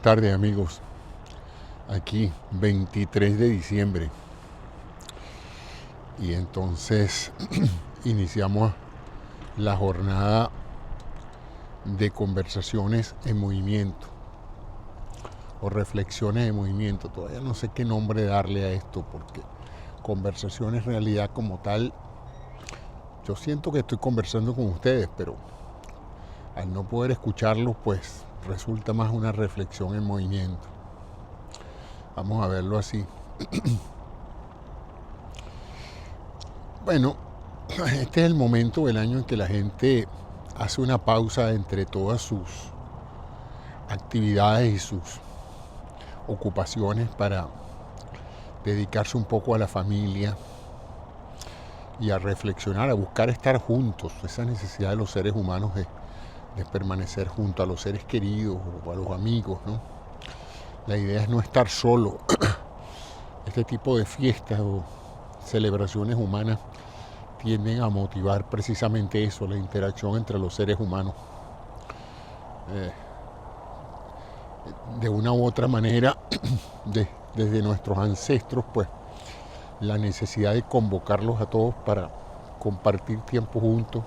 tardes, amigos. Aquí 23 de diciembre y entonces iniciamos la jornada de conversaciones en movimiento o reflexiones en movimiento. Todavía no sé qué nombre darle a esto, porque conversaciones en realidad como tal, yo siento que estoy conversando con ustedes, pero al no poder escucharlos, pues resulta más una reflexión en movimiento. Vamos a verlo así. Bueno, este es el momento del año en que la gente hace una pausa entre todas sus actividades y sus ocupaciones para dedicarse un poco a la familia y a reflexionar, a buscar estar juntos. Esa necesidad de los seres humanos de permanecer junto a los seres queridos o a los amigos, ¿no? La idea es no estar solo. Este tipo de fiestas o celebraciones humanas tienden a motivar precisamente eso, la interacción entre los seres humanos. De una u otra manera, desde nuestros ancestros, pues la necesidad de convocarlos a todos para compartir tiempo juntos,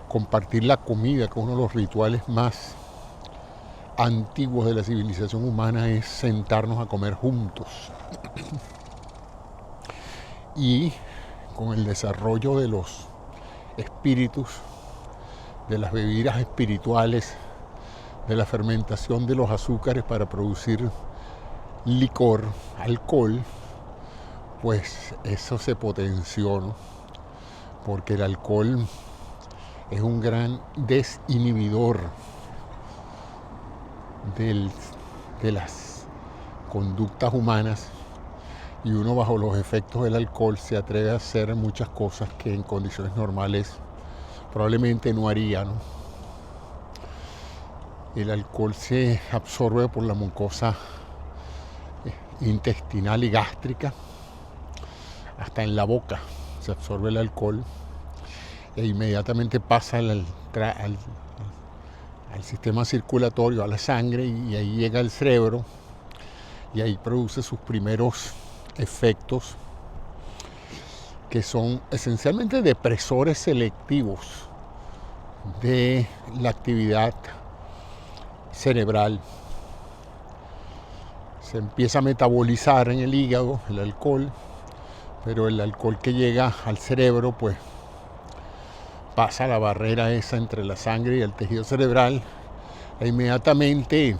compartir la comida, que es uno de los rituales más antiguos de la civilización humana, es sentarnos a comer juntos. Y con el desarrollo de los espíritus, de las bebidas espirituales, de la fermentación de los azúcares para producir licor, alcohol, pues eso se potenció, ¿no? Porque el alcohol es un gran desinhibidor de las conductas humanas, y uno bajo los efectos del alcohol se atreve a hacer muchas cosas que en condiciones normales probablemente no haría, ¿no? El alcohol se absorbe por la mucosa intestinal y gástrica, hasta en la boca se absorbe el alcohol e inmediatamente pasa al sistema circulatorio, a la sangre, y ahí llega al cerebro y ahí produce sus primeros efectos, que son esencialmente depresores selectivos de la actividad cerebral. Se empieza a metabolizar en el hígado el alcohol, pero el alcohol que llega al cerebro pues pasa la barrera esa entre la sangre y el tejido cerebral e inmediatamente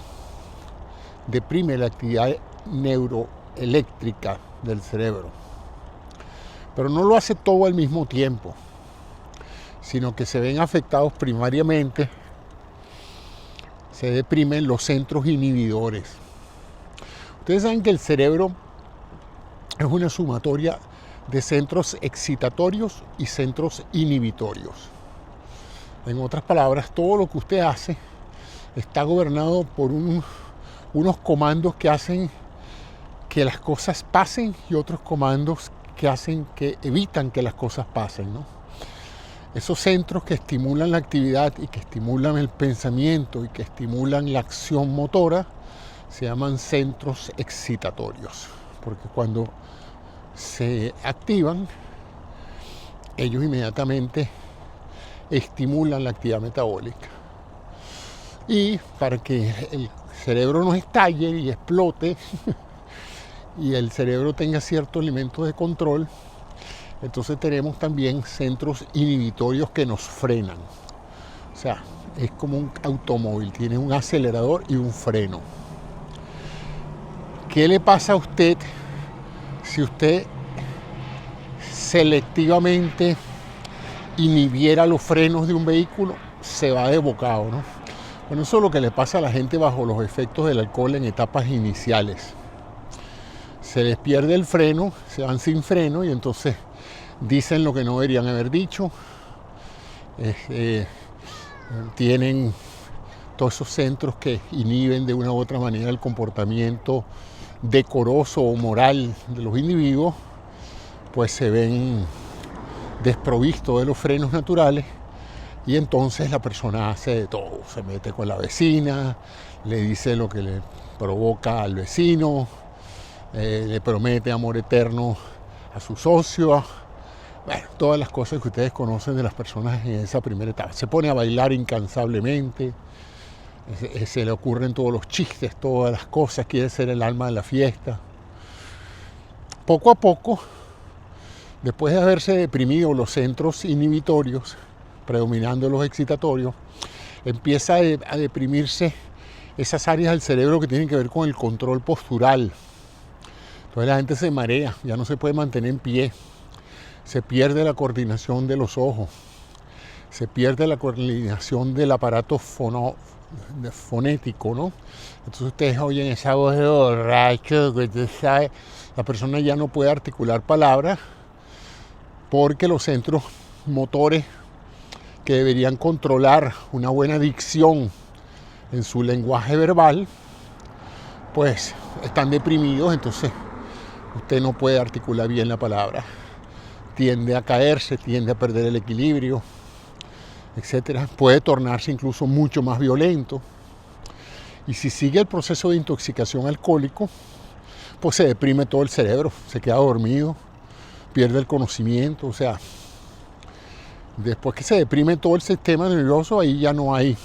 deprime la actividad neuroeléctrica del cerebro. Pero no lo hace todo al mismo tiempo, sino que se ven afectados primariamente, se deprimen los centros inhibidores. Ustedes saben que el cerebro es una sumatoria de centros excitatorios y centros inhibitorios. En otras palabras, todo lo que usted hace está gobernado por unos comandos que hacen que las cosas pasen y otros comandos que evitan que las cosas pasen, ¿no? Esos centros que estimulan la actividad y que estimulan el pensamiento y que estimulan la acción motora se llaman centros excitatorios, porque cuando se activan, ellos inmediatamente estimulan la actividad metabólica. Y para que el cerebro no estalle y explote y el cerebro tenga ciertos elementos de control, entonces tenemos también centros inhibitorios que nos frenan. O sea, es como un automóvil, tiene un acelerador y un freno. ¿Qué le pasa a usted si usted selectivamente inhibiera los frenos de un vehículo? Se va de bocado, ¿no? Bueno, eso es lo que le pasa a la gente bajo los efectos del alcohol en etapas iniciales. Se les pierde el freno, se van sin freno y entonces dicen lo que no deberían haber dicho. Tienen todos esos centros que inhiben de una u otra manera el comportamiento decoroso o moral de los individuos, pues se ven desprovistos de los frenos naturales y entonces la persona hace de todo. Se mete con la vecina, le dice lo que le provoca al vecino, le promete amor eterno a su socio. Bueno, todas las cosas que ustedes conocen de las personas en esa primera etapa. Se pone a bailar incansablemente, se le ocurren todos los chistes, todas las cosas, quiere ser el alma de la fiesta. Poco a poco, después de haberse deprimido los centros inhibitorios, predominando los excitatorios, empieza a deprimirse esas áreas del cerebro que tienen que ver con el control postural. Entonces la gente se marea, ya no se puede mantener en pie, se pierde la coordinación de los ojos, se pierde la coordinación del aparato fonético, ¿no? Entonces ustedes oyen esa voz de borracho, que usted sabe, la persona ya no puede articular palabras porque los centros motores que deberían controlar una buena dicción en su lenguaje verbal, pues están deprimidos, entonces usted no puede articular bien la palabra. Tiende a caerse, tiende a perder el equilibrio, etcétera. Puede tornarse incluso mucho más violento. Y si sigue el proceso de intoxicación alcohólico, pues se deprime todo el cerebro, se queda dormido, pierde el conocimiento. O sea, después que se deprime todo el sistema nervioso, ahí ya no hay,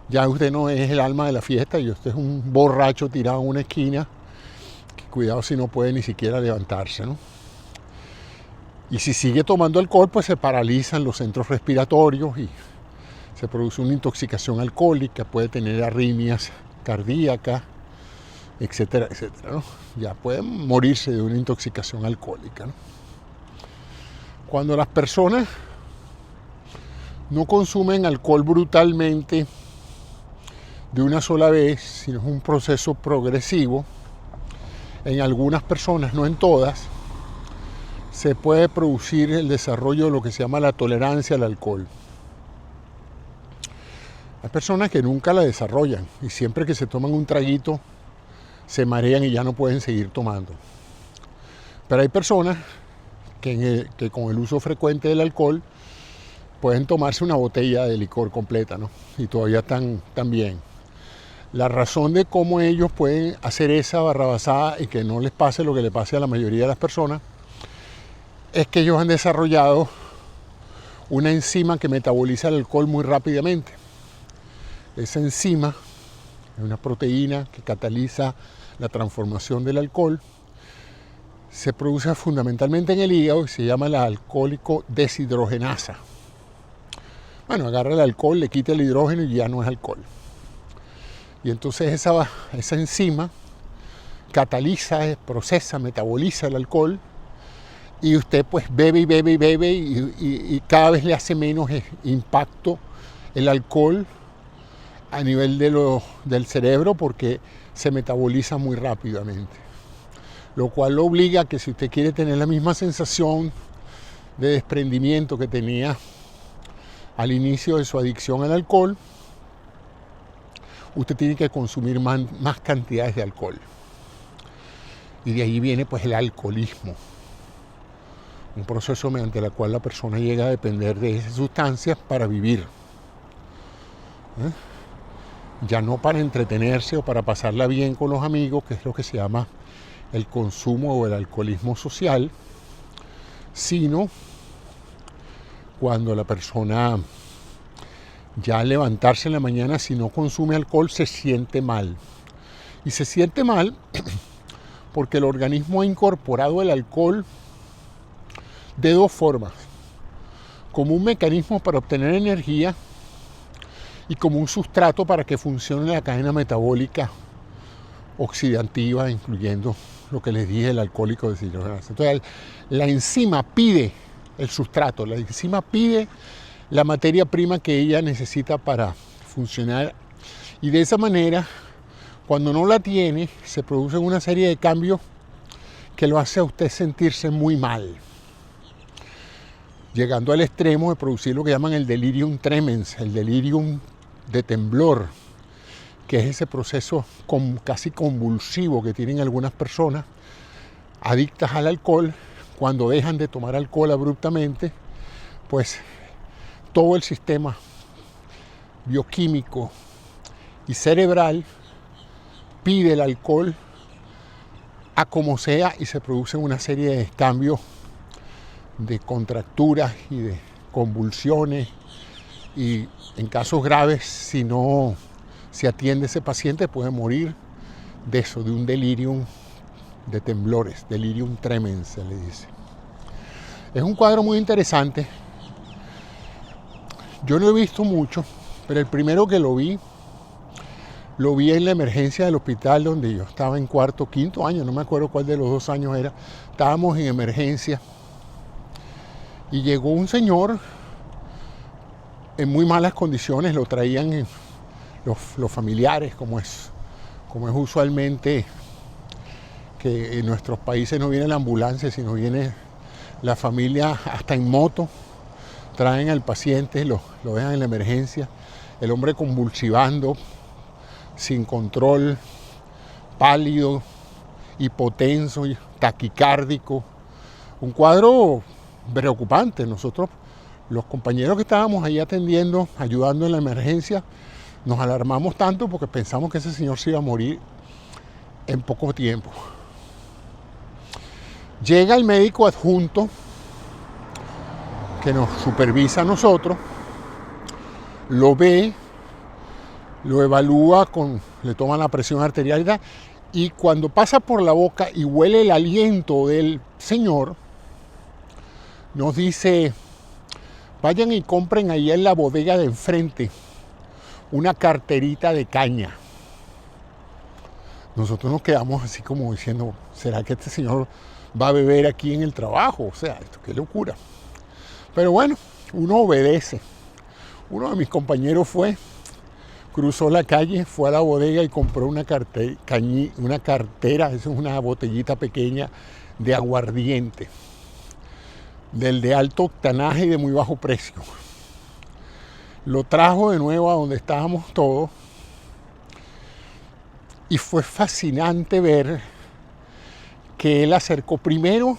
ya usted no es el alma de la fiesta y usted es un borracho tirado en una esquina, que cuidado si no puede ni siquiera levantarse, ¿no? Y si sigue tomando alcohol, pues se paralizan los centros respiratorios y se produce una intoxicación alcohólica, puede tener arritmias cardíacas, etcétera, etcétera, ¿no? Ya pueden morirse de una intoxicación alcohólica, ¿no? Cuando las personas no consumen alcohol brutalmente de una sola vez, sino es un proceso progresivo, en algunas personas, no en todas, se puede producir el desarrollo de lo que se llama la tolerancia al alcohol. Hay personas que nunca la desarrollan y siempre que se toman un traguito se marean y ya no pueden seguir tomando. Pero hay personas que con el uso frecuente del alcohol pueden tomarse una botella de licor completa, ¿no? Y todavía están bien. La razón de cómo ellos pueden hacer esa barrabasada y que no les pase lo que le pase a la mayoría de las personas es que ellos han desarrollado una enzima que metaboliza el alcohol muy rápidamente. Esa enzima es una proteína que cataliza la transformación del alcohol. Se produce fundamentalmente en el hígado y se llama la alcohólico deshidrogenasa. Bueno, agarra el alcohol, le quita el hidrógeno y ya no es alcohol. Y entonces esa enzima cataliza, procesa, metaboliza el alcohol. Y usted pues bebe y bebe y bebe y cada vez le hace menos impacto el alcohol a nivel del cerebro porque se metaboliza muy rápidamente. Lo cual lo obliga a que si usted quiere tener la misma sensación de desprendimiento que tenía al inicio de su adicción al alcohol, usted tiene que consumir más cantidades de alcohol. Y de ahí viene pues el alcoholismo. Un proceso mediante el cual la persona llega a depender de esas sustancias para vivir. Ya no para entretenerse o para pasarla bien con los amigos, que es lo que se llama el consumo o el alcoholismo social, sino cuando la persona ya al levantarse en la mañana, si no consume alcohol, se siente mal. Y se siente mal porque el organismo ha incorporado el alcohol de dos formas, como un mecanismo para obtener energía y como un sustrato para que funcione la cadena metabólica oxidativa, incluyendo lo que les dije, el alcohólico deshidrogenasa. Entonces, la enzima pide el sustrato, la enzima pide la materia prima que ella necesita para funcionar y de esa manera, cuando no la tiene, se producen una serie de cambios que lo hace a usted sentirse muy mal, llegando al extremo de producir lo que llaman el delirium tremens, el delirium de temblor, que es ese proceso casi convulsivo que tienen algunas personas adictas al alcohol. Cuando dejan de tomar alcohol abruptamente, pues todo el sistema bioquímico y cerebral pide el alcohol a como sea y se producen una serie de cambios de contracturas y de convulsiones, y en casos graves, si no se atiende ese paciente, puede morir de eso, de un delirium de temblores, delirium tremens se le dice. Es un cuadro muy interesante. Yo no he visto mucho, pero el primero que lo vi en la emergencia del hospital donde yo estaba en cuarto, quinto año, no me acuerdo cuál de los 2 años era. Estábamos en emergencia y llegó un señor en muy malas condiciones, lo traían los familiares, como es usualmente, que en nuestros países no viene la ambulancia, sino viene la familia hasta en moto, traen al paciente, lo dejan en la emergencia, el hombre convulsivando, sin control, pálido, hipotenso, taquicárdico, un cuadro preocupante. Nosotros, los compañeros que estábamos ahí atendiendo, ayudando en la emergencia, nos alarmamos tanto porque pensamos que ese señor se iba a morir en poco tiempo. Llega el médico adjunto que nos supervisa a nosotros, lo ve, lo evalúa, le toma la presión arterial y tal, y cuando pasa por la boca y huele el aliento del señor, nos dice: vayan y compren ahí en la bodega de enfrente una carterita de caña. Nosotros nos quedamos así como diciendo: ¿será que este señor va a beber aquí en el trabajo? O sea, esto qué locura. Pero bueno, uno obedece. Uno de mis compañeros cruzó la calle, fue a la bodega y compró una cartera, es una botellita pequeña de aguardiente, del de alto octanaje y de muy bajo precio. Lo trajo de nuevo a donde estábamos todos y fue fascinante ver que él acercó primero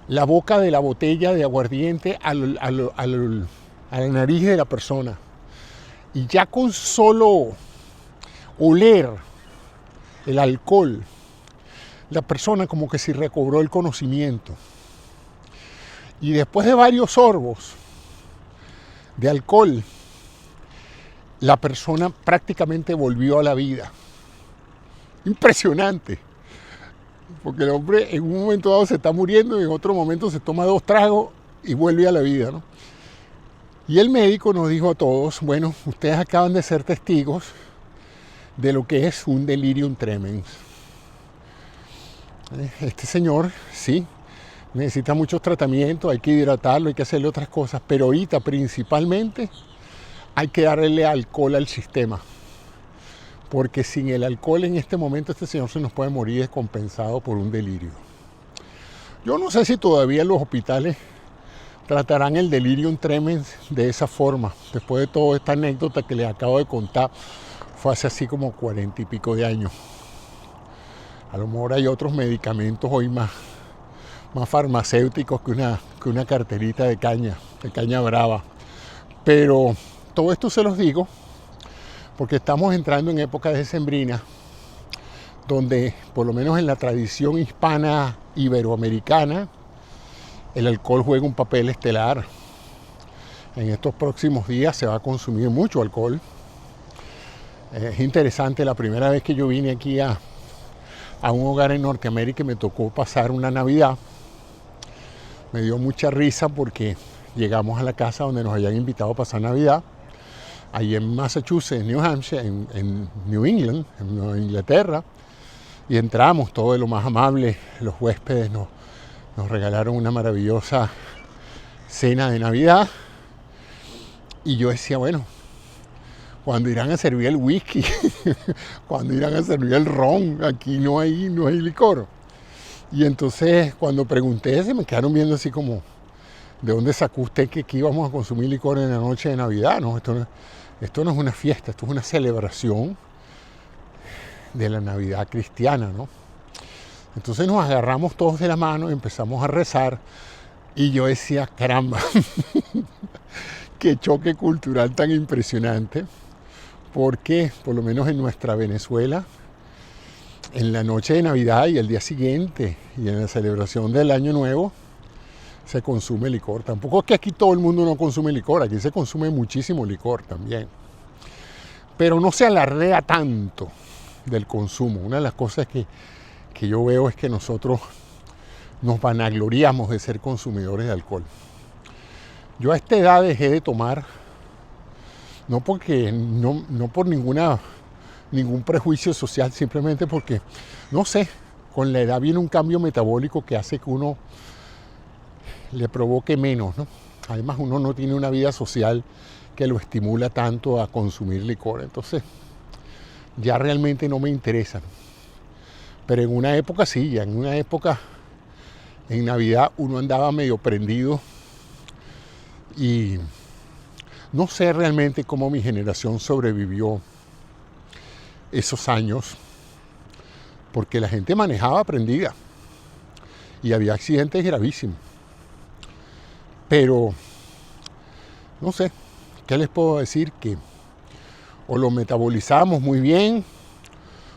la boca de la botella de aguardiente a la nariz de la persona, y ya con solo oler el alcohol, la persona como que se recobró el conocimiento. Y después de varios sorbos de alcohol, la persona prácticamente volvió a la vida. Impresionante, porque el hombre en un momento dado se está muriendo y en otro momento se toma 2 tragos y vuelve a la vida, ¿no? Y el médico nos dijo a todos: bueno, ustedes acaban de ser testigos de lo que es un delirium tremens. Este señor, sí, necesita muchos tratamientos, hay que hidratarlo, hay que hacerle otras cosas, pero ahorita principalmente hay que darle alcohol al sistema, porque sin el alcohol en este momento este señor se nos puede morir descompensado por un delirio. Yo no sé si todavía los hospitales tratarán el delirium tremens de esa forma. Después de toda esta anécdota que les acabo de contar, fue hace así como 40 y pico de años. A lo mejor hay otros medicamentos hoy más farmacéuticos que una carterita de caña brava. Pero todo esto se los digo porque estamos entrando en época decembrina, donde por lo menos en la tradición hispana iberoamericana, el alcohol juega un papel estelar. En estos próximos días se va a consumir mucho alcohol. Es interesante, la primera vez que yo vine aquí a un hogar en Norteamérica y me tocó pasar una Navidad, me dio mucha risa porque llegamos a la casa donde nos habían invitado a pasar Navidad, ahí en Massachusetts, New Hampshire, en New England, en Nueva Inglaterra, y entramos todo de lo más amable. Los huéspedes nos regalaron una maravillosa cena de Navidad, y yo decía: bueno, cuando irán a servir el whisky, cuando irán a servir el ron, aquí no hay licor. Y entonces cuando pregunté, se me quedaron viendo así como: ¿de dónde sacó usted que aquí íbamos a consumir licor en la noche de Navidad? No, esto no es una fiesta, esto es una celebración de la Navidad cristiana, ¿no? Entonces nos agarramos todos de la mano y empezamos a rezar, y yo decía: caramba, qué choque cultural tan impresionante, porque por lo menos en nuestra Venezuela, en la noche de Navidad y el día siguiente y en la celebración del Año Nuevo, se consume licor. Tampoco es que aquí todo el mundo no consume licor, aquí se consume muchísimo licor también. Pero no se alardea tanto del consumo. Una de las cosas que yo veo es que nosotros nos vanagloriamos de ser consumidores de alcohol. Yo a esta edad dejé de tomar, no por ningún prejuicio social, simplemente porque, no sé, con la edad viene un cambio metabólico que hace que uno le provoque menos, ¿no? Además, uno no tiene una vida social que lo estimula tanto a consumir licor, entonces ya realmente no me interesa. Pero en una época sí, ya en una época, en Navidad, uno andaba medio prendido y no sé realmente cómo mi generación sobrevivió esos años, porque la gente manejaba prendida y había accidentes gravísimos. Pero, no sé, ¿qué les puedo decir? Que o lo metabolizábamos muy bien,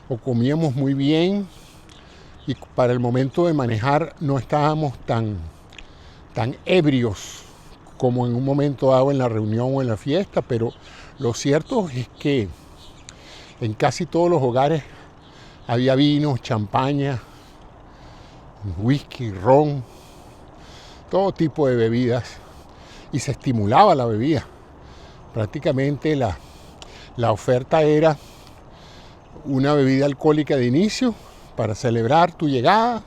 o comíamos muy bien, y para el momento de manejar no estábamos tan ebrios como en un momento dado en la reunión o en la fiesta, pero lo cierto es que en casi todos los hogares había vino, champaña, whisky, ron, todo tipo de bebidas, y se estimulaba la bebida. Prácticamente la oferta era una bebida alcohólica de inicio para celebrar tu llegada,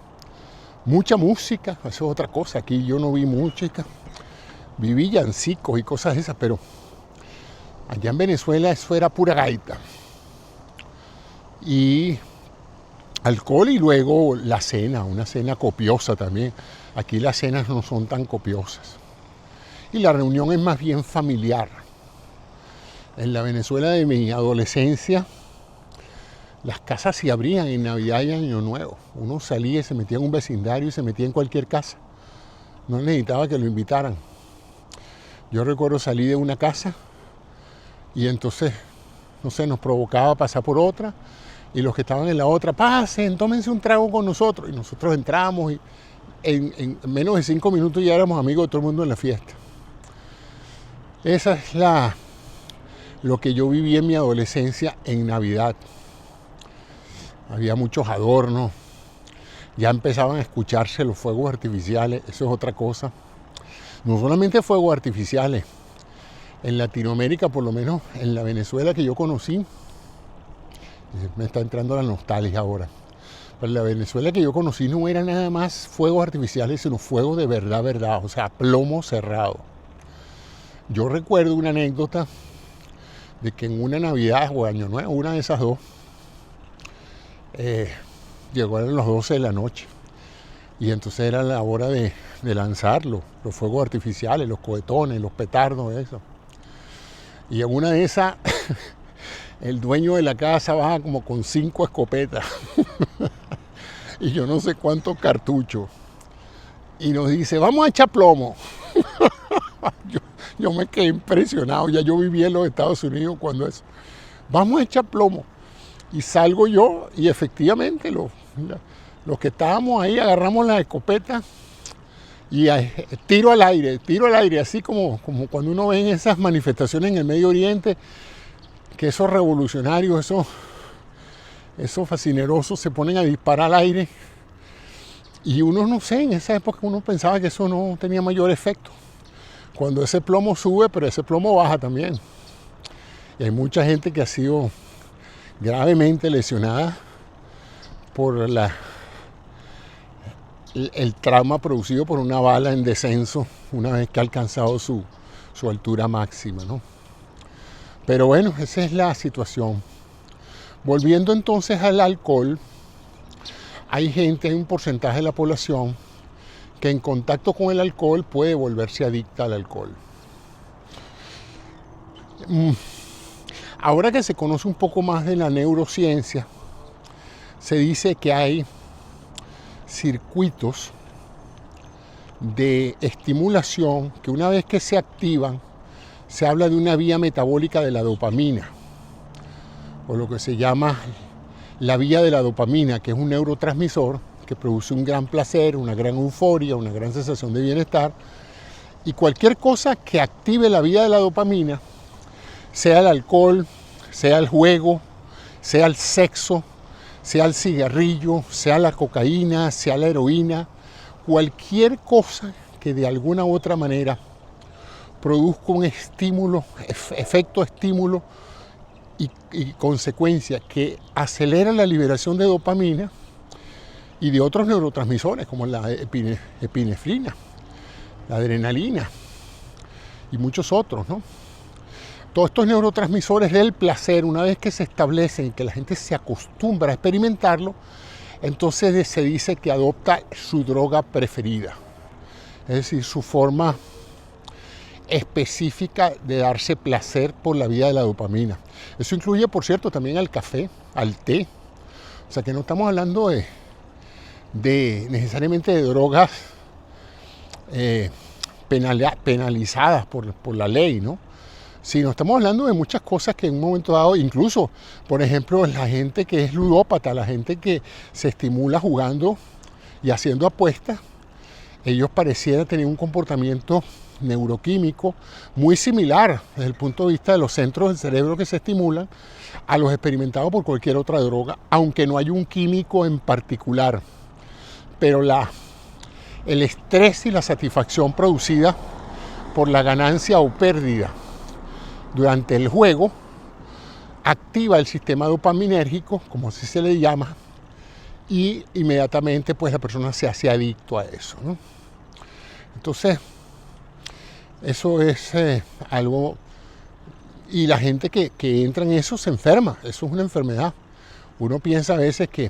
mucha música, eso es otra cosa, aquí yo no vi música, vi villancicos y cosas de esas, pero allá en Venezuela eso era pura gaita. Y alcohol y luego la cena, una cena copiosa también. Aquí las cenas no son tan copiosas. Y la reunión es más bien familiar. En la Venezuela de mi adolescencia, las casas se abrían en Navidad y Año Nuevo. Uno salía y se metía en un vecindario y se metía en cualquier casa. No necesitaba que lo invitaran. Yo recuerdo salir de una casa y entonces, no sé, nos provocaba pasar por otra. Y los que estaban en la otra, pasen, tómense un trago con nosotros. Y nosotros entramos y en menos de 5 minutos ya éramos amigos de todo el mundo en la fiesta. Esa es lo que yo viví en mi adolescencia en Navidad. Había muchos adornos, ya empezaban a escucharse los fuegos artificiales, eso es otra cosa. No solamente fuegos artificiales, en Latinoamérica, por lo menos en la Venezuela que yo conocí, me está entrando la nostalgia ahora. Pero la Venezuela que yo conocí no era nada más fuegos artificiales, sino fuegos de verdad, o sea, plomo cerrado. Yo recuerdo una anécdota de que en una Navidad o Año Nuevo, una de esas dos, llegó a las 12 de la noche. Y entonces era la hora de lanzarlo, los fuegos artificiales, los cohetones, los petardos, eso. Y en una de esas, el dueño de la casa baja como con 5 escopetas y yo no sé cuántos cartuchos. Y nos dice, vamos a echar plomo. yo me quedé impresionado, ya yo vivía en los Estados Unidos cuando eso. Vamos a echar plomo. Y salgo yo y efectivamente los que estábamos ahí agarramos la escopeta y tiro al aire, así como cuando uno ve en esas manifestaciones en el Medio Oriente, que esos revolucionarios, esos fascinerosos se ponen a disparar al aire. Y uno, no sé, en esa época uno pensaba que eso no tenía mayor efecto. Cuando ese plomo sube, pero ese plomo baja también. Y hay mucha gente que ha sido gravemente lesionada por el trauma producido por una bala en descenso una vez que ha alcanzado su altura máxima, ¿no? Pero bueno, esa es la situación. Volviendo entonces al alcohol, hay un porcentaje de la población que en contacto con el alcohol puede volverse adicta al alcohol. Ahora que se conoce un poco más de la neurociencia, se dice que hay circuitos de estimulación que una vez que se activan, se habla de una vía metabólica de la dopamina. o lo que se llama la vía de la dopamina, que es un neurotransmisor que produce un gran placer, una gran euforia, una gran sensación de bienestar. Y cualquier cosa que active la vía de la dopamina, sea el alcohol, sea el juego, sea el sexo, sea el cigarrillo, sea la cocaína, sea la heroína, cualquier cosa que de alguna u otra manera produzca un estímulo, efecto estímulo y consecuencia que acelera la liberación de dopamina y de otros neurotransmisores como la epinefrina, la adrenalina y muchos otros, ¿no? Todos estos neurotransmisores del placer, una vez que se establecen y que la gente se acostumbra a experimentarlo, entonces se dice que adopta su droga preferida, es decir, su forma específica de darse placer por la vía de la dopamina. Eso incluye, por cierto, también al café, al té. O sea que no estamos hablando de necesariamente de drogas penalizadas por la ley, ¿no? Sino estamos hablando de muchas cosas que en un momento dado, incluso, por ejemplo, la gente que es ludópata, la gente que se estimula jugando y haciendo apuestas, ellos parecieran tener un comportamiento neuroquímico muy similar desde el punto de vista de los centros del cerebro que se estimulan a los experimentados por cualquier otra droga, aunque no hay un químico en particular. Pero el estrés y la satisfacción producida por la ganancia o pérdida durante el juego activa el sistema dopaminérgico, como así se le llama, y inmediatamente pues la persona se hace adicto a eso, ¿no? Entonces, eso es algo, y la gente que entra en eso se enferma, eso es una enfermedad. Uno piensa a veces que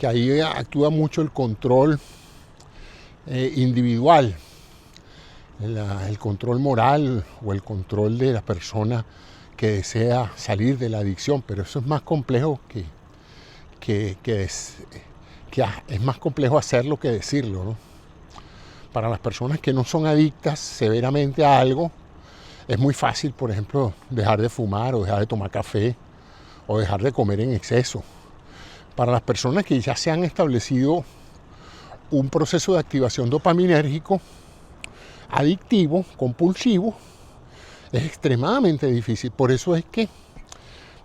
ahí actúa mucho el control individual, el control moral o el control de la persona que desea salir de la adicción, pero eso es más complejo es más complejo hacerlo que decirlo, ¿no? Para las personas que no son adictas severamente a algo, es muy fácil, por ejemplo, dejar de fumar o dejar de tomar café o dejar de comer en exceso. Para las personas que ya se han establecido un proceso de activación dopaminérgico adictivo, compulsivo, es extremadamente difícil. Por eso es que,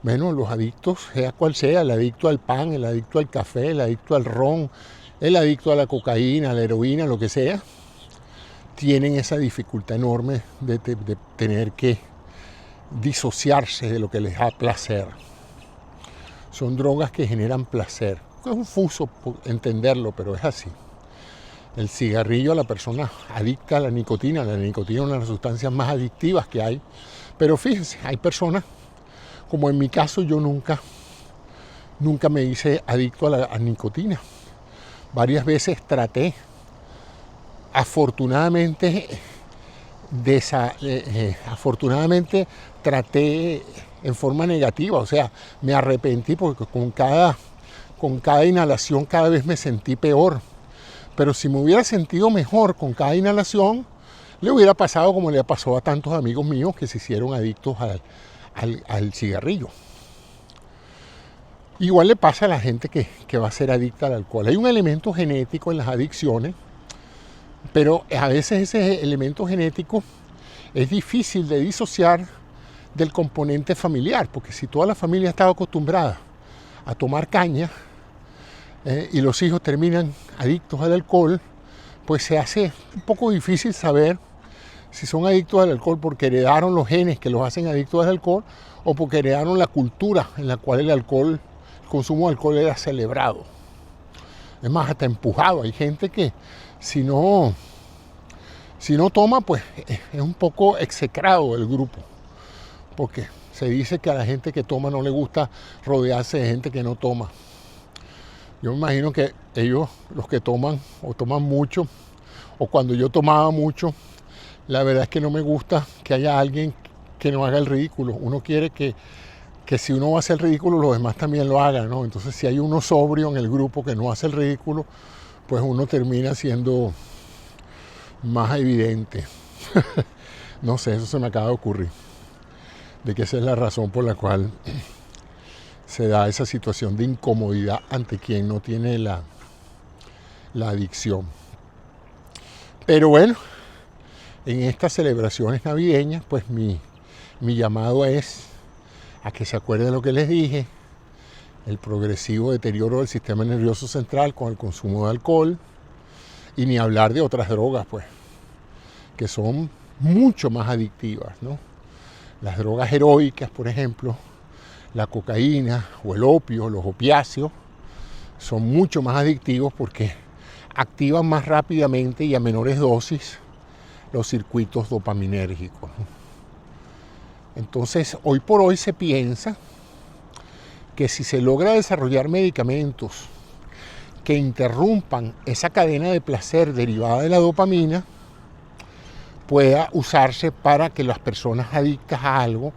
bueno, los adictos, sea cual sea, el adicto al pan, el adicto al café, el adicto al ron, el adicto a la cocaína, a la heroína, lo que sea, tienen esa dificultad enorme de tener que disociarse de lo que les da placer. Son drogas que generan placer. Es confuso entenderlo, pero es así. El cigarrillo a la persona adicta a la nicotina. La nicotina es una de las sustancias más adictivas que hay. Pero fíjense, hay personas, como en mi caso, yo nunca me hice adicto a la nicotina. Varias veces traté, afortunadamente traté en forma negativa, o sea, me arrepentí porque con cada inhalación cada vez me sentí peor. Pero si me hubiera sentido mejor con cada inhalación, le hubiera pasado como le pasó a tantos amigos míos que se hicieron adictos al cigarrillo. Igual le pasa a la gente que va a ser adicta al alcohol. Hay un elemento genético en las adicciones, pero a veces ese elemento genético es difícil de disociar del componente familiar, porque si toda la familia estaba acostumbrada a tomar caña y los hijos terminan adictos al alcohol, pues se hace un poco difícil saber si son adictos al alcohol porque heredaron los genes que los hacen adictos al alcohol o porque heredaron la cultura en la cual el consumo de alcohol era celebrado. Es más, hasta empujado. Hay gente que si no toma, pues es un poco execrado del grupo, porque se dice que a la gente que toma no le gusta rodearse de gente que no toma. Yo me imagino que ellos, los que toman o toman mucho, o cuando yo tomaba mucho, la verdad es que no me gusta que haya alguien que no haga el ridículo. Uno quiere que si uno va a hacer el ridículo, los demás también lo hagan, ¿no? Entonces, si hay uno sobrio en el grupo que no hace el ridículo, pues uno termina siendo más evidente. No sé, eso se me acaba de ocurrir, de que esa es la razón por la cual se da esa situación de incomodidad ante quien no tiene la adicción. Pero bueno, en estas celebraciones navideñas, pues mi llamado es a que se acuerden lo que les dije, el progresivo deterioro del sistema nervioso central con el consumo de alcohol, y ni hablar de otras drogas, pues, que son mucho más adictivas, ¿no? Las drogas heroicas, por ejemplo, la cocaína o el opio, los opiáceos, son mucho más adictivos porque activan más rápidamente y a menores dosis los circuitos dopaminérgicos. Entonces, hoy por hoy se piensa que si se logra desarrollar medicamentos que interrumpan esa cadena de placer derivada de la dopamina, pueda usarse para que las personas adictas a algo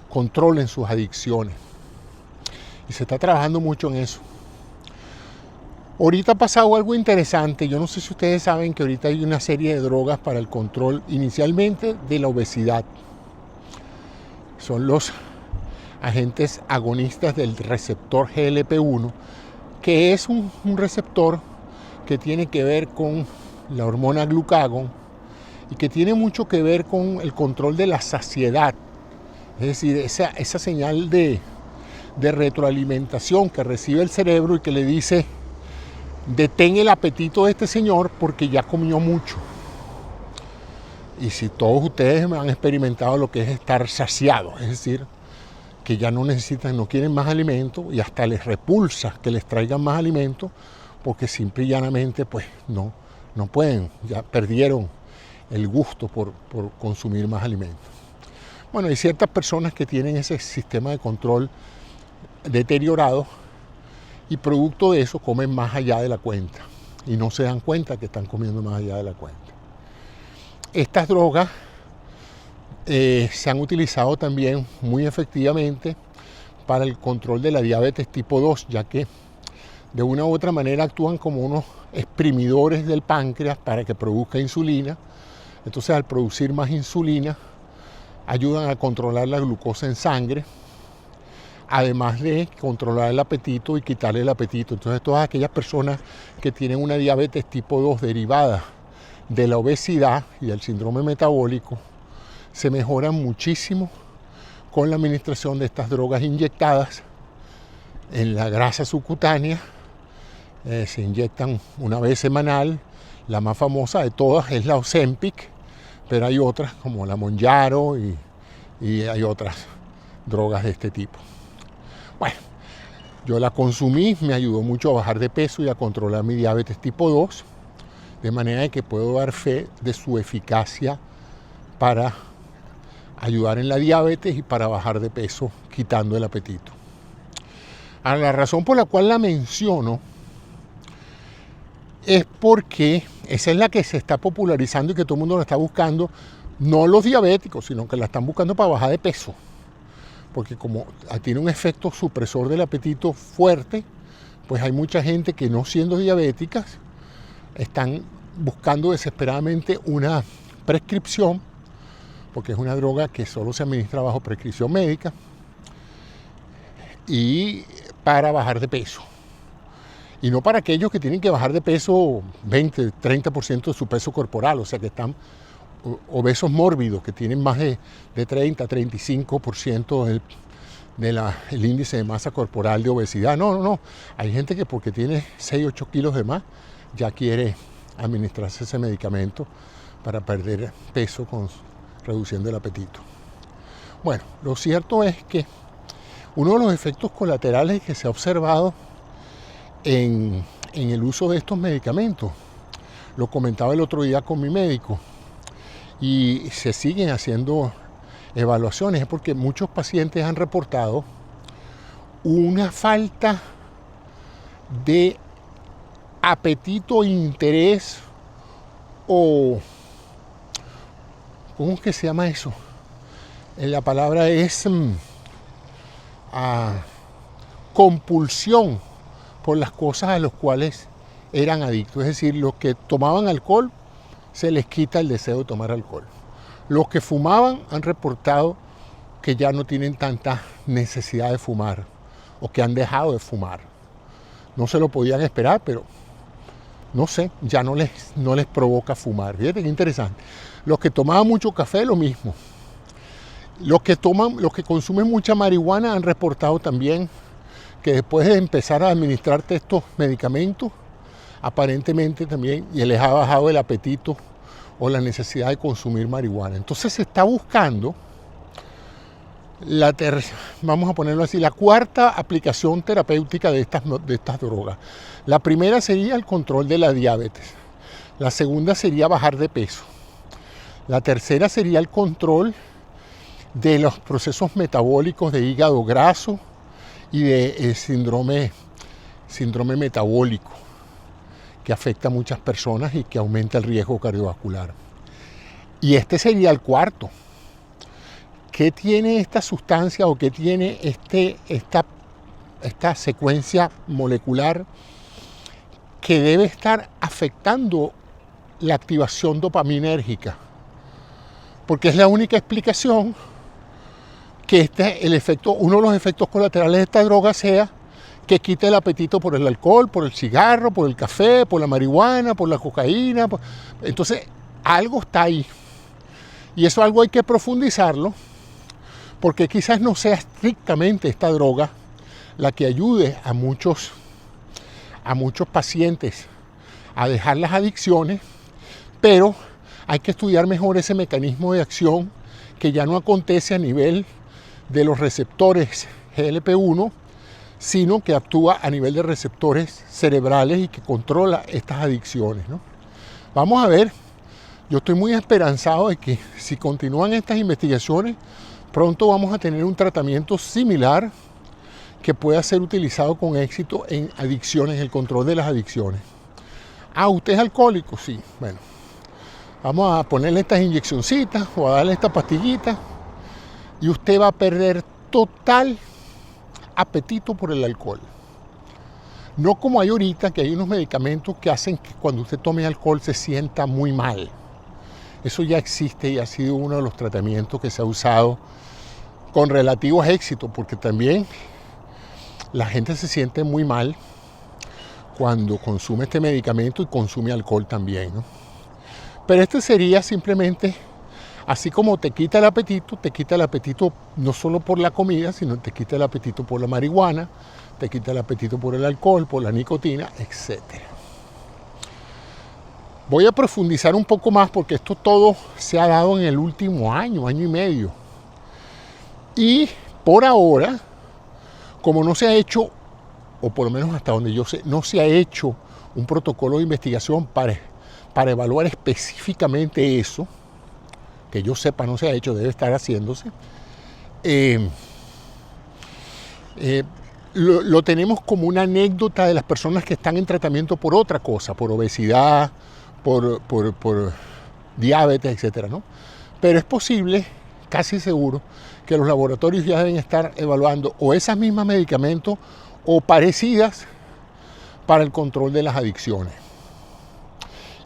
controlen sus adicciones. Y se está trabajando mucho en eso. Ahorita ha pasado algo interesante. Yo no sé si ustedes saben que ahorita hay una serie de drogas para el control inicialmente de la obesidad. Son los agentes agonistas del receptor GLP-1, que es un receptor que tiene que ver con la hormona glucagón y que tiene mucho que ver con el control de la saciedad. Es decir, esa señal de retroalimentación que recibe el cerebro y que le dice: detén el apetito de este señor porque ya comió mucho. Y si todos ustedes han experimentado lo que es estar saciado, es decir, que ya no necesitan, no quieren más alimento y hasta les repulsa que les traigan más alimento porque simple y llanamente pues no pueden, ya perdieron el gusto por consumir más alimento. Bueno, hay ciertas personas que tienen ese sistema de control deteriorado y producto de eso comen más allá de la cuenta y no se dan cuenta que están comiendo más allá de la cuenta. Estas drogas se han utilizado también muy efectivamente para el control de la diabetes tipo 2, ya que de una u otra manera actúan como unos exprimidores del páncreas para que produzca insulina. Entonces, al producir más insulina, ayudan a controlar la glucosa en sangre, además de controlar el apetito y quitarle el apetito. Entonces, todas aquellas personas que tienen una diabetes tipo 2 derivada de la obesidad y el síndrome metabólico, se mejoran muchísimo con la administración de estas drogas inyectadas en la grasa subcutánea. Se inyectan una vez semanal. La más famosa de todas es la Ozempic, pero hay otras como la Mounjaro y hay otras drogas de este tipo. Bueno, yo la consumí, me ayudó mucho a bajar de peso y a controlar mi diabetes tipo 2, de manera que puedo dar fe de su eficacia para ayudar en la diabetes y para bajar de peso quitando el apetito. Ahora, la razón por la cual la menciono es porque esa es la que se está popularizando y que todo el mundo la está buscando, no los diabéticos, sino que la están buscando para bajar de peso, porque como tiene un efecto supresor del apetito fuerte, pues hay mucha gente que, no siendo diabéticas, están buscando desesperadamente una prescripción, porque es una droga que solo se administra bajo prescripción médica, y para bajar de peso. Y no para aquellos que tienen que bajar de peso 20, 30% de su peso corporal, o sea que están obesos mórbidos, que tienen más de 30, 35% del índice de masa corporal de obesidad. No. Hay gente que porque tiene 6, 8 kilos de más, ya quiere administrarse ese medicamento para perder peso reduciendo el apetito. Bueno, lo cierto es que uno de los efectos colaterales que se ha observado en el uso de estos medicamentos, lo comentaba el otro día con mi médico, y se siguen haciendo evaluaciones, es porque muchos pacientes han reportado una falta de apetito, interés o ¿cómo es que se llama eso? La palabra es compulsión por las cosas a las cuales eran adictos. Es decir, los que tomaban alcohol, se les quita el deseo de tomar alcohol. Los que fumaban han reportado que ya no tienen tanta necesidad de fumar o que han dejado de fumar. No se lo podían esperar, pero no sé, ya no les provoca fumar. Fíjate qué interesante. Los que tomaban mucho café, lo mismo. Los que consumen mucha marihuana han reportado también que después de empezar a administrarte estos medicamentos, aparentemente también les ha bajado el apetito o la necesidad de consumir marihuana. Entonces se está buscando vamos a ponerlo así, la cuarta aplicación terapéutica de estas drogas. La primera sería el control de la diabetes. La segunda sería bajar de peso. La tercera sería el control de los procesos metabólicos de hígado graso y de síndrome metabólico, que afecta a muchas personas y que aumenta el riesgo cardiovascular. Y este sería el cuarto. ¿Qué tiene esta sustancia o qué tiene esta secuencia molecular que debe estar afectando la activación dopaminérgica? Porque es la única explicación que uno de los efectos colaterales de esta droga sea que quite el apetito por el alcohol, por el cigarro, por el café, por la marihuana, por la cocaína. Entonces, algo está ahí. Y eso algo hay que profundizarlo, porque quizás no sea estrictamente esta droga la que ayude a muchos pacientes a dejar las adicciones, pero hay que estudiar mejor ese mecanismo de acción que ya no acontece a nivel de los receptores GLP-1, sino que actúa a nivel de receptores cerebrales y que controla estas adicciones, ¿no? Vamos a ver, yo estoy muy esperanzado de que si continúan estas investigaciones, pronto vamos a tener un tratamiento similar que pueda ser utilizado con éxito en adicciones, el control de las adicciones. ¿Usted es alcohólico? Sí, bueno. Vamos a ponerle estas inyeccioncitas o a darle esta pastillita y usted va a perder total apetito por el alcohol. No como hay ahorita, que hay unos medicamentos que hacen que cuando usted tome alcohol se sienta muy mal. Eso ya existe y ha sido uno de los tratamientos que se ha usado con relativos éxitos, porque también la gente se siente muy mal cuando consume este medicamento y consume alcohol también, ¿no? Pero este sería simplemente, así como te quita el apetito no solo por la comida, sino te quita el apetito por la marihuana, te quita el apetito por el alcohol, por la nicotina, etc. Voy a profundizar un poco más porque esto todo se ha dado en el último año y medio. Y por ahora, como no se ha hecho, o por lo menos hasta donde yo sé, no se ha hecho un protocolo de investigación para evaluar específicamente eso, que yo sepa no se ha hecho, debe estar haciéndose, lo tenemos como una anécdota de las personas que están en tratamiento por otra cosa, por obesidad, por diabetes, etcétera, ¿no? Pero es posible, casi seguro, que los laboratorios ya deben estar evaluando o esas mismas medicamentos o parecidas para el control de las adicciones.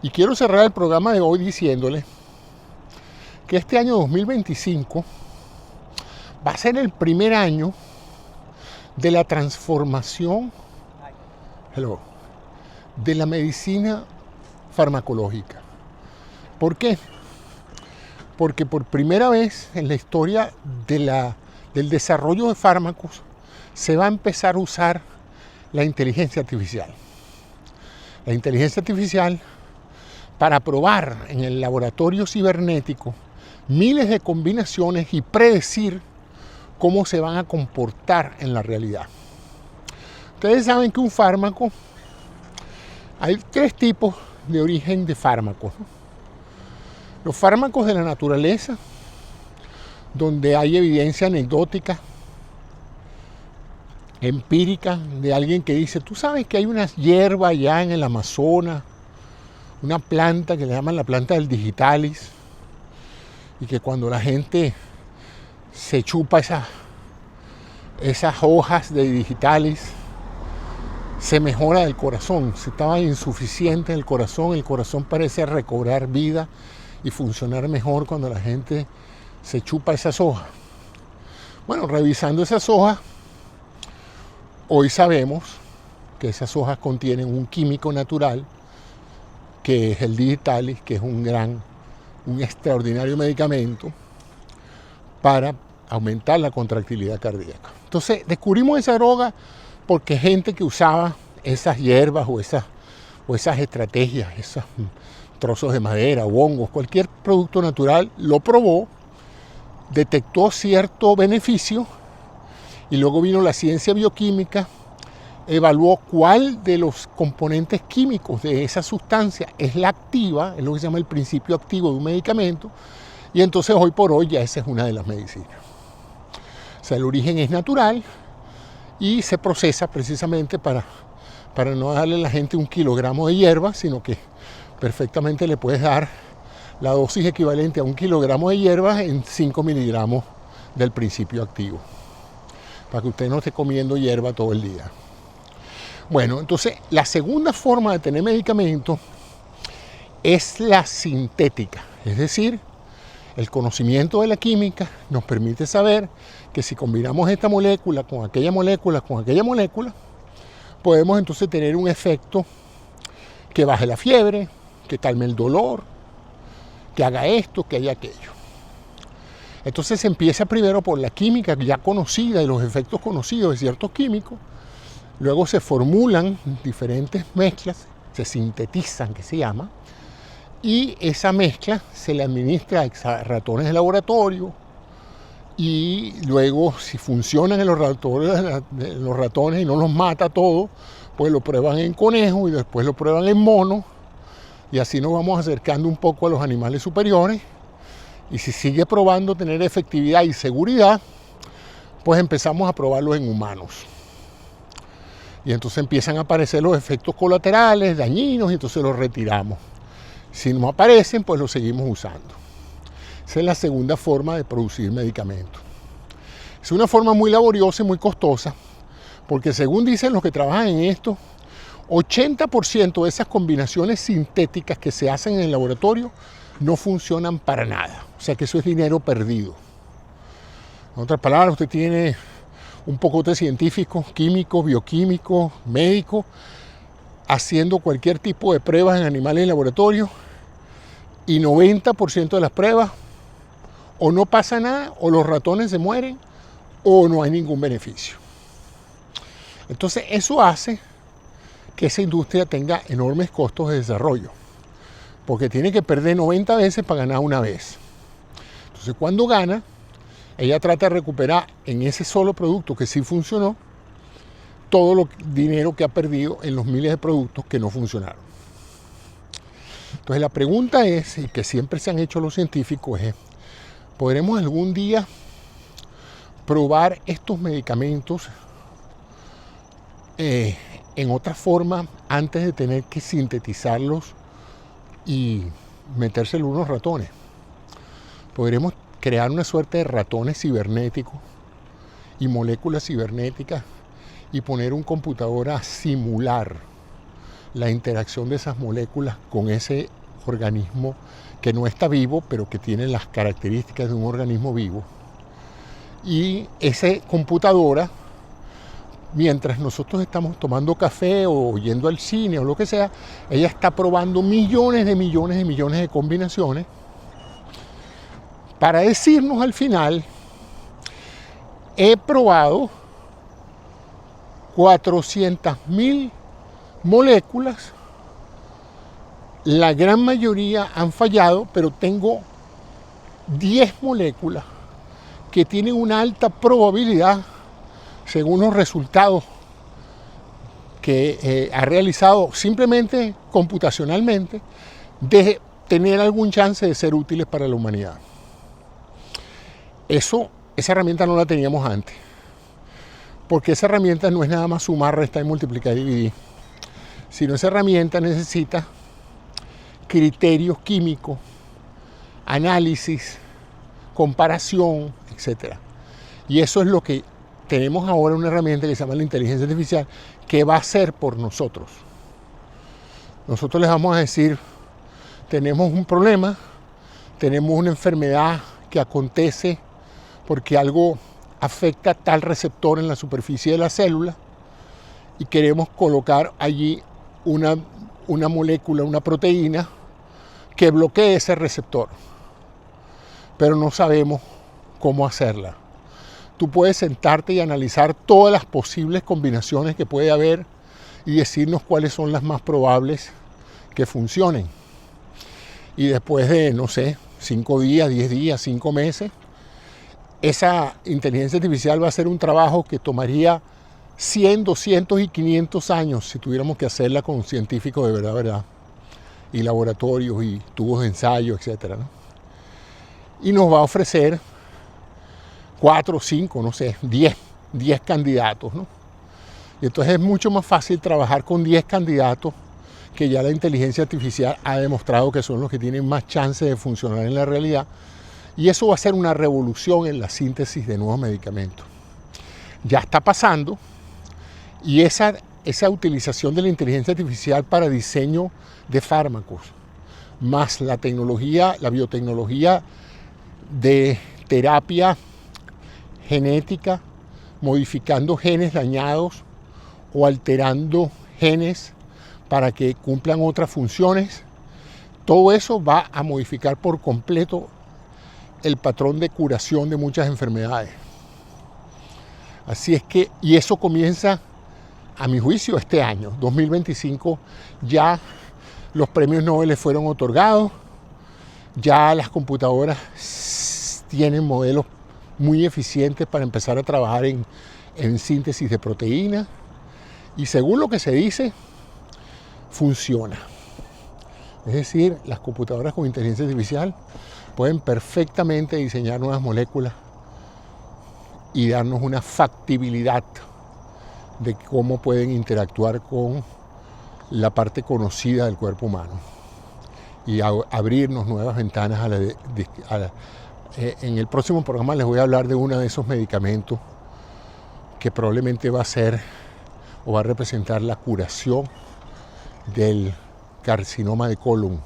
Y quiero cerrar el programa de hoy diciéndole que este año 2025 va a ser el primer año de la transformación de la medicina farmacológica. ¿Por qué? Porque por primera vez en la historia del desarrollo de fármacos se va a empezar a usar la inteligencia artificial. La inteligencia artificial para probar en el laboratorio cibernético miles de combinaciones y predecir cómo se van a comportar en la realidad. Ustedes saben que un fármaco, hay 3 tipos de origen de fármacos, ¿no? Los fármacos de la naturaleza, donde hay evidencia anecdótica, empírica, de alguien que dice, tú sabes que hay una hierba allá en el Amazonas, una planta que le llaman la planta del digitalis, y que cuando la gente se chupa esas hojas de digitalis, se mejora el corazón. Si estaba insuficiente el corazón parece recobrar vida y funcionar mejor cuando la gente se chupa esas hojas. Bueno, revisando esas hojas, Hoy sabemos que esas hojas contienen un químico natural, que es el digitalis, que es un extraordinario medicamento para aumentar la contractilidad cardíaca. Entonces descubrimos esa droga porque gente que usaba esas hierbas o esas estrategias, esos trozos de madera o hongos, cualquier producto natural, lo probó, detectó cierto beneficio y luego vino la ciencia bioquímica, evaluó cuál de los componentes químicos de esa sustancia es la activa, es lo que se llama el principio activo de un medicamento, y entonces hoy por hoy ya esa es una de las medicinas. O sea, el origen es natural y se procesa precisamente para no darle a la gente 1 kilogramo de hierba, sino que perfectamente le puedes dar la dosis equivalente a 1 kilogramo de hierba en 5 miligramos del principio activo, para que usted no esté comiendo hierba todo el día. Bueno, entonces la segunda forma de tener medicamentos es la sintética, es decir, el conocimiento de la química nos permite saber que si combinamos esta molécula con aquella molécula, podemos entonces tener un efecto que baje la fiebre, que calme el dolor, que haga esto, que haga aquello. Entonces se empieza primero por la química ya conocida y los efectos conocidos de ciertos químicos. Luego se formulan diferentes mezclas, se sintetizan, que se llama, y esa mezcla se le administra a ratones de laboratorio y luego si funcionan en los ratones y no los mata a todos, pues lo prueban en conejos y después lo prueban en monos y así nos vamos acercando un poco a los animales superiores y si sigue probando tener efectividad y seguridad, pues empezamos a probarlo en humanos. Y entonces empiezan a aparecer los efectos colaterales, dañinos, y entonces los retiramos. Si no aparecen, pues los seguimos usando. Esa es la segunda forma de producir medicamentos. Es una forma muy laboriosa y muy costosa, porque según dicen los que trabajan en esto, 80% de esas combinaciones sintéticas que se hacen en el laboratorio no funcionan para nada. O sea que eso es dinero perdido. En otras palabras, usted tiene un poco de científicos, químicos, bioquímicos, médicos, haciendo cualquier tipo de pruebas en animales en laboratorio y 90% de las pruebas o no pasa nada, o los ratones se mueren, o no hay ningún beneficio. Entonces eso hace que esa industria tenga enormes costos de desarrollo, porque tiene que perder 90 veces para ganar una vez. Entonces cuando gana, ella trata de recuperar en ese solo producto que sí funcionó todo el dinero que ha perdido en los miles de productos que no funcionaron. Entonces la pregunta es, y que siempre se han hecho los científicos, es, ¿podremos algún día probar estos medicamentos en otra forma antes de tener que sintetizarlos y metérselos a unos ratones? ¿Podremos crear una suerte de ratones cibernéticos y moléculas cibernéticas y poner un computador a simular la interacción de esas moléculas con ese organismo que no está vivo, pero que tiene las características de un organismo vivo? Y esa computadora, mientras nosotros estamos tomando café o yendo al cine o lo que sea, ella está probando millones de combinaciones para decirnos al final, he probado 400.000 moléculas, la gran mayoría han fallado, pero tengo 10 moléculas que tienen una alta probabilidad, según los resultados que ha realizado simplemente computacionalmente, de tener algún chance de ser útiles para la humanidad. Esa herramienta no la teníamos antes, porque esa herramienta no es nada más sumar, restar, multiplicar y dividir, sino esa herramienta necesita criterios químicos, análisis, comparación, etc. Y eso es lo que tenemos ahora, una herramienta que se llama la inteligencia artificial, que va a hacer por nosotros. Nosotros les vamos a decir, tenemos un problema, tenemos una enfermedad que acontece porque algo afecta tal receptor en la superficie de la célula, y queremos colocar allí una molécula, una proteína que bloquee ese receptor, pero no sabemos cómo hacerla. Tú puedes sentarte y analizar todas las posibles combinaciones que puede haber y decirnos cuáles son las más probables que funcionen. Y después de, no sé, 5 días, 10 días, 5 meses, esa inteligencia artificial va a hacer un trabajo que tomaría 100, 200 y 500 años si tuviéramos que hacerla con científicos de verdad, y laboratorios y tubos de ensayo, etc., ¿no? Y nos va a ofrecer 4, 5, no sé, 10 candidatos, ¿no? Y entonces es mucho más fácil trabajar con 10 candidatos que ya la inteligencia artificial ha demostrado que son los que tienen más chances de funcionar en la realidad. Y eso va a ser una revolución en la síntesis de nuevos medicamentos. Ya está pasando, y esa utilización de la inteligencia artificial para diseño de fármacos, más la tecnología, la biotecnología de terapia genética, modificando genes dañados o alterando genes para que cumplan otras funciones, todo eso va a modificar por completo el patrón de curación de muchas enfermedades. Así es que, y eso comienza, a mi juicio, este año, 2025, ya los premios Nobel fueron otorgados, ya las computadoras tienen modelos muy eficientes para empezar a trabajar en síntesis de proteínas, y según lo que se dice, funciona. Es decir, las computadoras con inteligencia artificial pueden perfectamente diseñar nuevas moléculas y darnos una factibilidad de cómo pueden interactuar con la parte conocida del cuerpo humano y abrirnos nuevas ventanas en el próximo programa les voy a hablar de uno de esos medicamentos que probablemente va a ser o va a representar la curación del carcinoma de colon,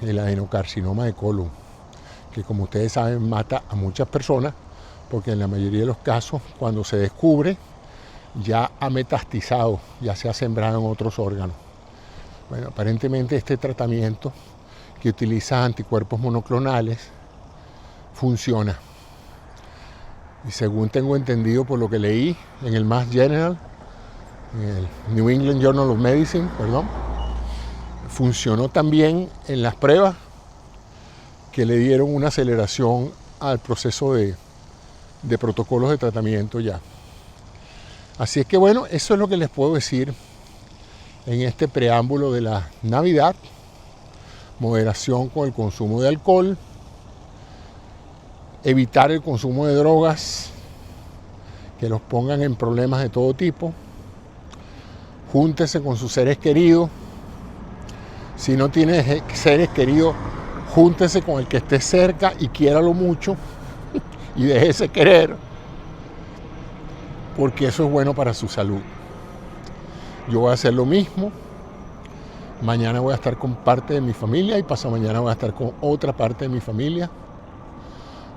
el adenocarcinoma de colon, que como ustedes saben mata a muchas personas porque en la mayoría de los casos cuando se descubre ya ha metastizado, ya se ha sembrado en otros órganos. Bueno, aparentemente este tratamiento que utiliza anticuerpos monoclonales funciona. Y según tengo entendido por lo que leí en el Mass General, en el New England Journal of Medicine, funcionó también en las pruebas que le dieron una aceleración al proceso de protocolos de tratamiento ya. Así es que bueno, eso es lo que les puedo decir en este preámbulo de la Navidad. Moderación con el consumo de alcohol, evitar el consumo de drogas que los pongan en problemas de todo tipo, júntese con sus seres queridos, si no tiene seres queridos, júntese con el que esté cerca y quiéralo mucho y déjese querer, porque eso es bueno para su salud. Yo voy a hacer lo mismo. Mañana voy a estar con parte de mi familia y pasado mañana voy a estar con otra parte de mi familia.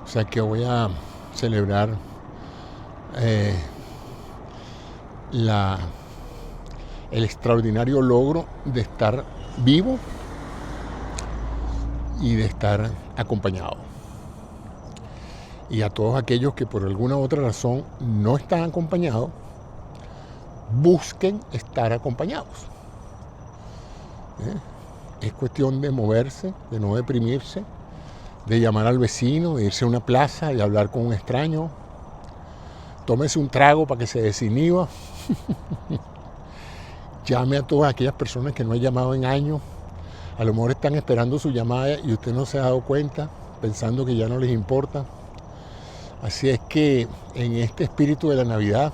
O sea que voy a celebrar el extraordinario logro de estar vivo y de estar acompañado. Y a todos aquellos que por alguna u otra razón no están acompañados, busquen estar acompañados. Es cuestión de moverse, de no deprimirse, de llamar al vecino, de irse a una plaza, de hablar con un extraño. Tómese un trago para que se desinhiba. Llame a todas aquellas personas que no he llamado en años. A lo mejor están esperando su llamada y usted no se ha dado cuenta, pensando que ya no les importa. Así es que en este espíritu de la Navidad,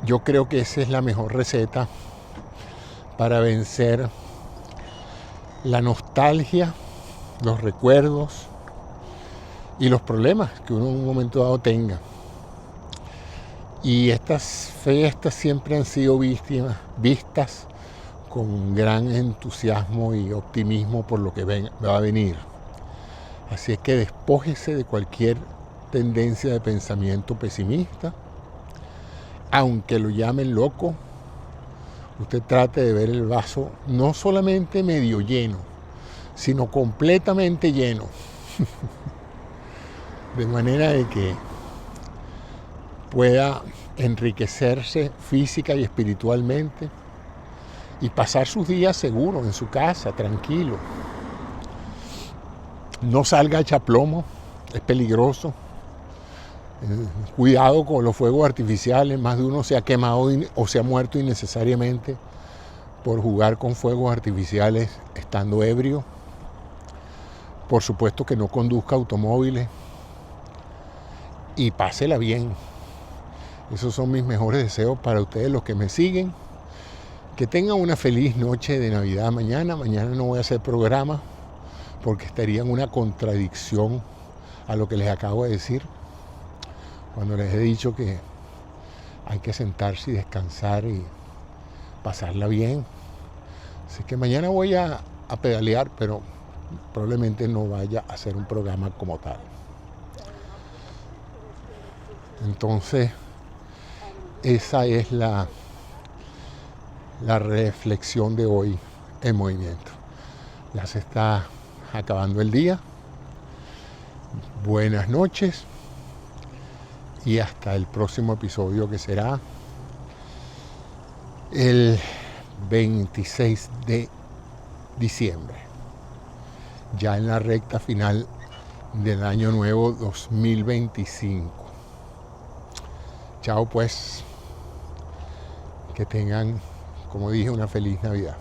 yo creo que esa es la mejor receta para vencer la nostalgia, los recuerdos y los problemas que uno en un momento dado tenga. Y estas fiestas siempre han sido vistas con gran entusiasmo y optimismo por lo que va a venir. Así es que despójese de cualquier tendencia de pensamiento pesimista, aunque lo llamen loco, usted trate de ver el vaso no solamente medio lleno, sino completamente lleno. De manera de que pueda enriquecerse física y espiritualmente y pasar sus días seguros en su casa, tranquilo. No salga a plomo, es peligroso. Cuidado con los fuegos artificiales, más de uno se ha quemado o se ha muerto innecesariamente por jugar con fuegos artificiales estando ebrio. Por supuesto que no conduzca automóviles y pásela bien. Esos son mis mejores deseos para ustedes, los que me siguen. Que tengan una feliz noche de Navidad mañana. Mañana no voy a hacer programa porque estaría en una contradicción a lo que les acabo de decir. Cuando les he dicho que hay que sentarse y descansar y pasarla bien. Así que mañana voy a pedalear, pero probablemente no vaya a hacer un programa como tal. Entonces, esa es la reflexión de hoy en movimiento. Ya se está acabando el día. Buenas noches y hasta el próximo episodio, que será el 26 de diciembre, ya en la recta final del año nuevo 2025. Chao pues, que tengan, como dije, una feliz Navidad.